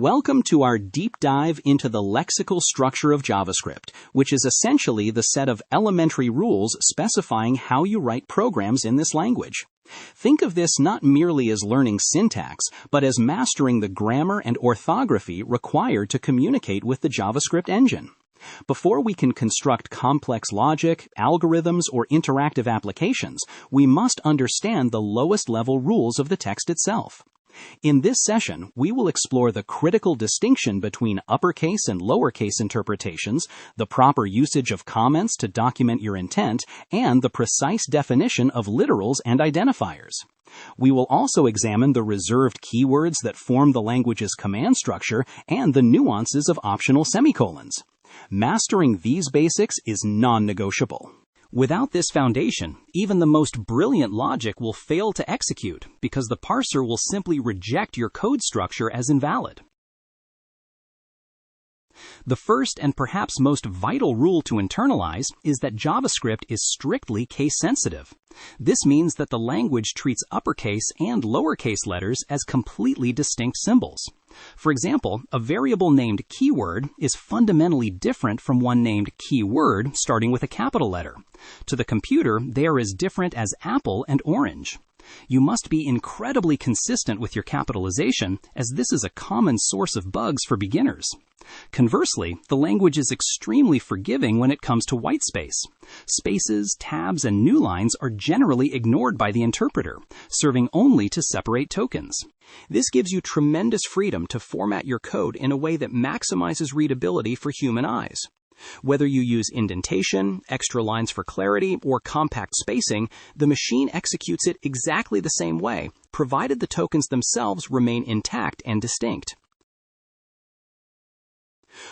Welcome to our deep dive into the lexical structure of JavaScript, which is essentially the set of elementary rules specifying how you write programs in this language. Think of this not merely as learning syntax, but as mastering the grammar and orthography required to communicate with the JavaScript engine. Before we can construct complex logic, algorithms, or interactive applications, we must understand the lowest level rules of the text itself. In this session, we will explore the critical distinction between uppercase and lowercase interpretations, the proper usage of comments to document your intent, and the precise definition of literals and identifiers. We will also examine the reserved keywords that form the language's command structure and the nuances of optional semicolons. Mastering these basics is non-negotiable. Without this foundation, even the most brilliant logic will fail to execute because the parser will simply reject your code structure as invalid. The first and perhaps most vital rule to internalize is that JavaScript is strictly case-sensitive. This means that the language treats uppercase and lowercase letters as completely distinct symbols. For example, a variable named keyword is fundamentally different from one named keyword starting with a capital letter. To the computer, they are as different as apple and orange. You must be incredibly consistent with your capitalization, as this is a common source of bugs for beginners. Conversely, the language is extremely forgiving when it comes to whitespace. Spaces, tabs, and new lines are generally ignored by the interpreter, serving only to separate tokens. This gives you tremendous freedom to format your code in a way that maximizes readability for human eyes. Whether you use indentation, extra lines for clarity, or compact spacing, the machine executes it exactly the same way, provided the tokens themselves remain intact and distinct.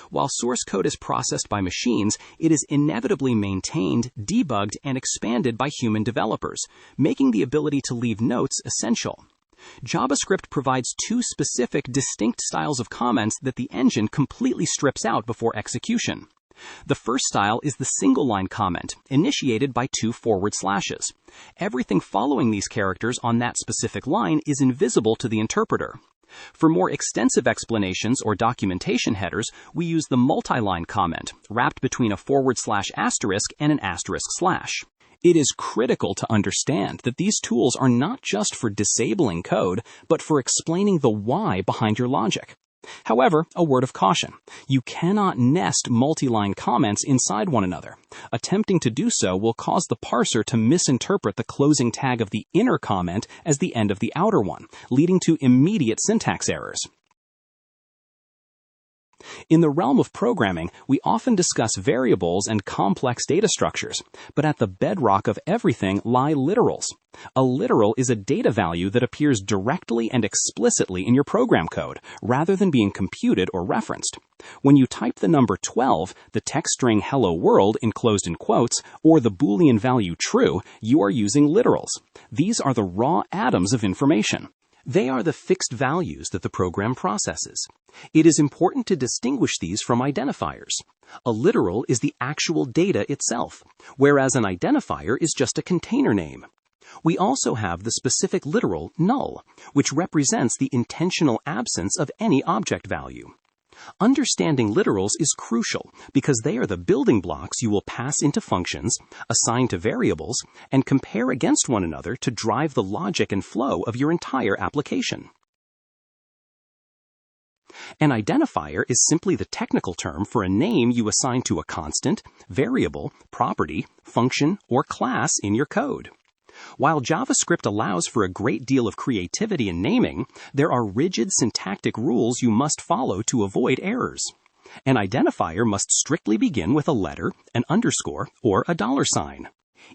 While source code is processed by machines, it is inevitably maintained, debugged, and expanded by human developers, making the ability to leave notes essential. JavaScript provides two specific, distinct styles of comments that the engine completely strips out before execution. The first style is the single-line comment, initiated by two forward slashes. Everything following these characters on that specific line is invisible to the interpreter. For more extensive explanations or documentation headers, we use the multi-line comment, wrapped between a forward slash asterisk and an asterisk slash. It is critical to understand that these tools are not just for disabling code, but for explaining the why behind your logic. However, a word of caution. You cannot nest multi-line comments inside one another. Attempting to do so will cause the parser to misinterpret the closing tag of the inner comment as the end of the outer one, leading to immediate syntax errors. In the realm of programming, we often discuss variables and complex data structures, but at the bedrock of everything lie literals. A literal is a data value that appears directly and explicitly in your program code, rather than being computed or referenced. When you type the number 12, the text string hello world enclosed in quotes, or the Boolean value true, you are using literals. These are the raw atoms of information. They are the fixed values that the program processes. It is important to distinguish these from identifiers. A literal is the actual data itself, whereas an identifier is just a container name. We also have the specific literal null, which represents the intentional absence of any object value. Understanding literals is crucial because they are the building blocks you will pass into functions, assign to variables, and compare against one another to drive the logic and flow of your entire application. An identifier is simply the technical term for a name you assign to a constant, variable, property, function, or class in your code. While JavaScript allows for a great deal of creativity in naming, there are rigid syntactic rules you must follow to avoid errors. An identifier must strictly begin with a letter, an underscore, or a $sign.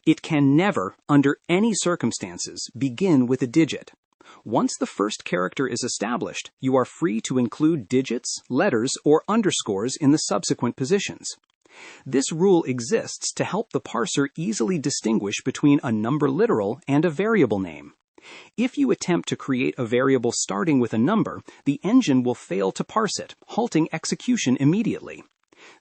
It can never, under any circumstances, begin with a digit. Once the first character is established, you are free to include digits, letters, or underscores in the subsequent positions. This rule exists to help the parser easily distinguish between a number literal and a variable name. If you attempt to create a variable starting with a number, the engine will fail to parse it, halting execution immediately.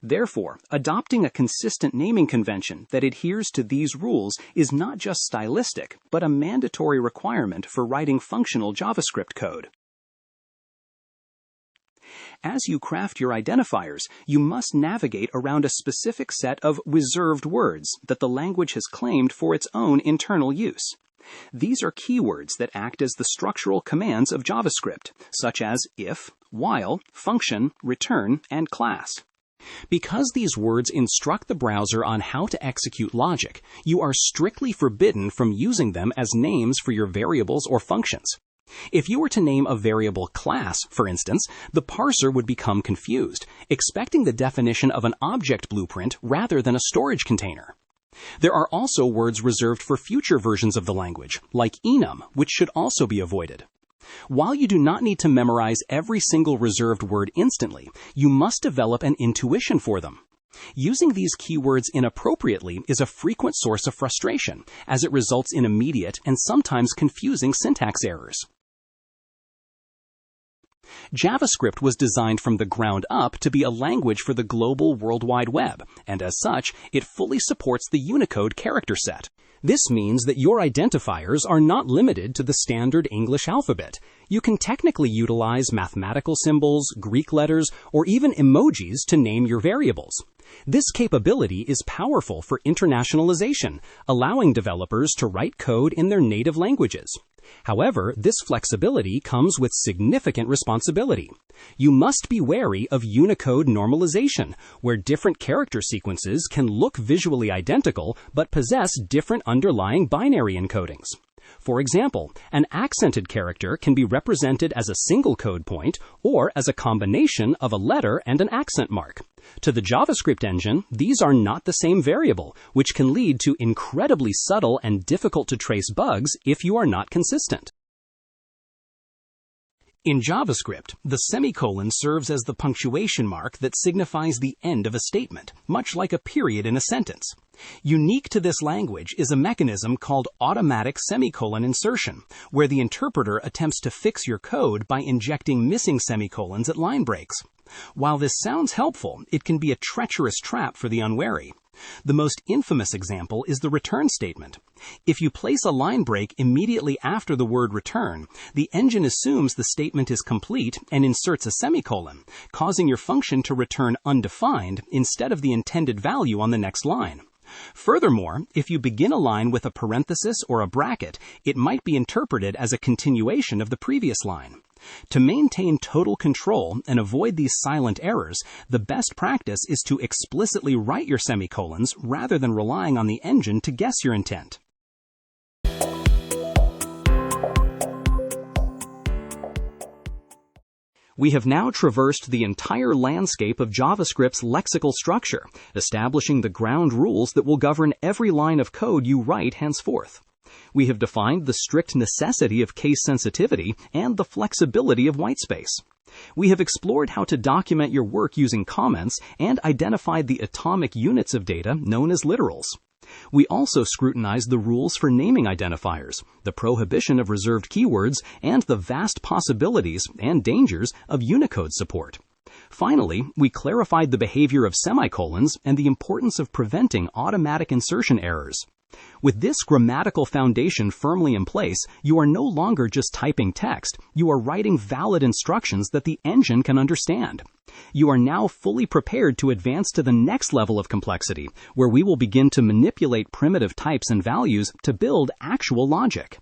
Therefore, adopting a consistent naming convention that adheres to these rules is not just stylistic, but a mandatory requirement for writing functional JavaScript code. As you craft your identifiers, you must navigate around a specific set of reserved words that the language has claimed for its own internal use. These are keywords that act as the structural commands of JavaScript, such as if, while, function, return, and class. Because these words instruct the browser on how to execute logic, you are strictly forbidden from using them as names for your variables or functions. If you were to name a variable class, for instance, the parser would become confused, expecting the definition of an object blueprint rather than a storage container. There are also words reserved for future versions of the language, like enum, which should also be avoided. While you do not need to memorize every single reserved word instantly, you must develop an intuition for them. Using these keywords inappropriately is a frequent source of frustration, as it results in immediate and sometimes confusing syntax errors. JavaScript was designed from the ground up to be a language for the global World Wide Web, and as such, it fully supports the Unicode character set. This means that your identifiers are not limited to the standard English alphabet. You can technically utilize mathematical symbols, Greek letters, or even emojis to name your variables. This capability is powerful for internationalization, allowing developers to write code in their native languages. However, this flexibility comes with significant responsibility. You must be wary of Unicode normalization, where different character sequences can look visually identical but possess different underlying binary encodings. For example, an accented character can be represented as a single code point or as a combination of a letter and an accent mark. To the JavaScript engine, these are not the same variable, which can lead to incredibly subtle and difficult to trace bugs if you are not consistent. In JavaScript, the semicolon serves as the punctuation mark that signifies the end of a statement, much like a period in a sentence. Unique to this language is a mechanism called automatic semicolon insertion, where the interpreter attempts to fix your code by injecting missing semicolons at line breaks. While this sounds helpful, it can be a treacherous trap for the unwary. The most infamous example is the return statement. If you place a line break immediately after the word return, the engine assumes the statement is complete and inserts a semicolon, causing your function to return undefined instead of the intended value on the next line. Furthermore, if you begin a line with a parenthesis or a bracket, it might be interpreted as a continuation of the previous line. To maintain total control and avoid these silent errors, the best practice is to explicitly write your semicolons rather than relying on the engine to guess your intent. We have now traversed the entire landscape of JavaScript's lexical structure, establishing the ground rules that will govern every line of code you write henceforth. We have defined the strict necessity of case sensitivity and the flexibility of whitespace. We have explored how to document your work using comments and identified the atomic units of data known as literals. We also scrutinized the rules for naming identifiers, the prohibition of reserved keywords, and the vast possibilities and dangers of Unicode support. Finally, we clarified the behavior of semicolons and the importance of preventing automatic insertion errors. With this grammatical foundation firmly in place, you are no longer just typing text, you are writing valid instructions that the engine can understand. You are now fully prepared to advance to the next level of complexity, where we will begin to manipulate primitive types and values to build actual logic.